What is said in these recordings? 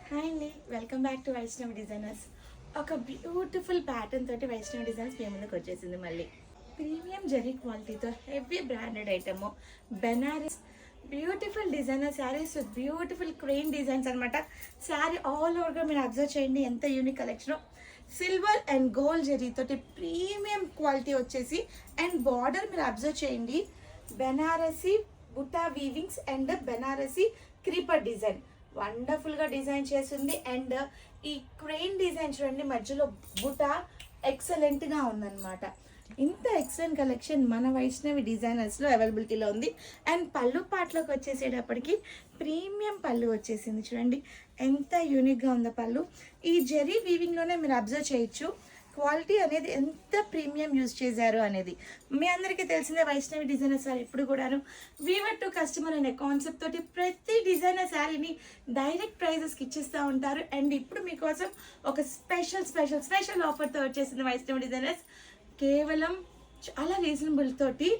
Hi అండి, welcome back to Vaishnavi designers. ఒక beautiful pattern తోటి వైష్ణవి డిజైన్స్ మీ ముందుకు వచ్చేసింది. మళ్ళీ ప్రీమియం జరీ క్వాలిటీతో heavy branded item Banaras beautiful designer saris with beautiful crane designs అనమాట. శారీ ఆల్ ఓవర్గా మీరు అబ్జర్వ్ చేయండి ఎంత unique collection. Silver and gold జరీతోటి ప్రీమియం క్వాలిటీ వచ్చేసి అండ్ బార్డర్ మీరు అబ్జర్వ్ చేయండి. బెనారసీ బుటా weavings and Banarasi creeper design వండర్ఫుల్గా డిజైన్ చేస్తుంది. అండ్ ఈ క్రెయిన్ డిజైన్ చూడండి, మధ్యలో బుటా ఎక్సలెంట్గా ఉందన్నమాట. ఇంత ఎక్సలెంట్ కలెక్షన్ మన వైష్ణవి డిజైనర్స్లో అవైలబిలిటీలో ఉంది. అండ్ పళ్ళు పాటలోకి వచ్చేసేటప్పటికి ప్రీమియం పళ్ళు వచ్చేసింది. చూడండి ఎంత యూనిక్గా ఉందో పళ్ళు. ఈ జెరీ వీవింగ్లోనే మీరు అబ్జర్వ్ చేయొచ్చు క్వాలిటీ అనేది ఎంత ప్రీమియం యూజ్ చేశారు అనేది. మీ అందరికీ తెలిసిందే వైష్ణవి డిజైనర్ శారీ ఇప్పుడు కూడాను వీవర్ టు కస్టమర్ అనే కాన్సెప్ట్ తోటి ప్రతి డిజైనర్ శారీని డైరెక్ట్ ప్రైజెస్కి ఇచ్చిస్తూ ఉంటారు. అండ్ ఇప్పుడు మీకోసం ఒక స్పెషల్ ఆఫర్తో వచ్చేసింది వైష్ణవి డిజైనర్స్. కేవలం చాలా రీజనబుల్ తోటి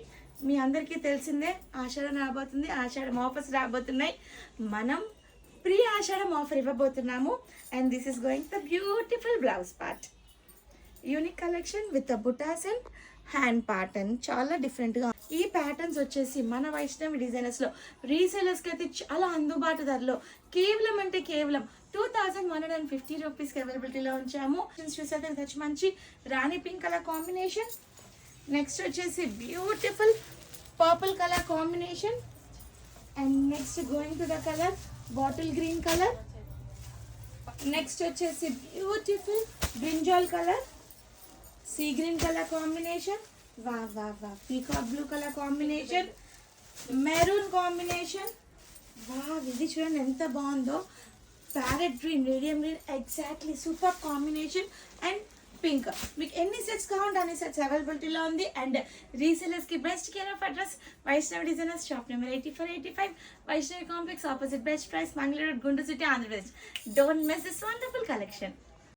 మీ అందరికీ తెలిసిందే ఆషాఢం రాబోతుంది, ఆషాఢం ఆఫర్స్ రాబోతున్నాయి. మనం ప్రీ ఆషాఢం ఆఫర్ ఇవ్వబోతున్నాము. And this is going the beautiful blouse part. Unique collection with బుటాస్ అండ్ హ్యాండ్ ప్యాటర్న్ చాలా డిఫరెంట్గా. ఈ ప్యాటర్న్స్ వచ్చేసి మన వైష్ణవి డిజైనర్స్లో రీసేలర్స్కి అయితే చాలా అందుబాటు ధరలో కేవలం 2150 రూపీస్కి అవైలబిలిటీలో ఉంచాము. చూసేది మంచి రాణి పింక్ కలర్ కాంబినేషన్. నెక్స్ట్ వచ్చేసి beautiful purple colour combination. And next going to the colour bottle green colour. Next వచ్చేసి beautiful brinjal colour, sea green colour combination, వా peacock blue colour combination, maroon combination. ఇది చూడండి ఎంత బాగుందో. Parrot green, radium green, exactly super combination. And pink. మీకు ఎన్ని sets కావాలంటే అన్ని సెట్స్ అవైలబిలిటీలో ఉంది. అండ్ రీసేలర్స్కి best care of address Vaishnavi designers, shop number 8485 Vaishnavi complex, opposite best price, Mangaluru, Guntur city, Andhra Pradesh. Don't miss this wonderful collection.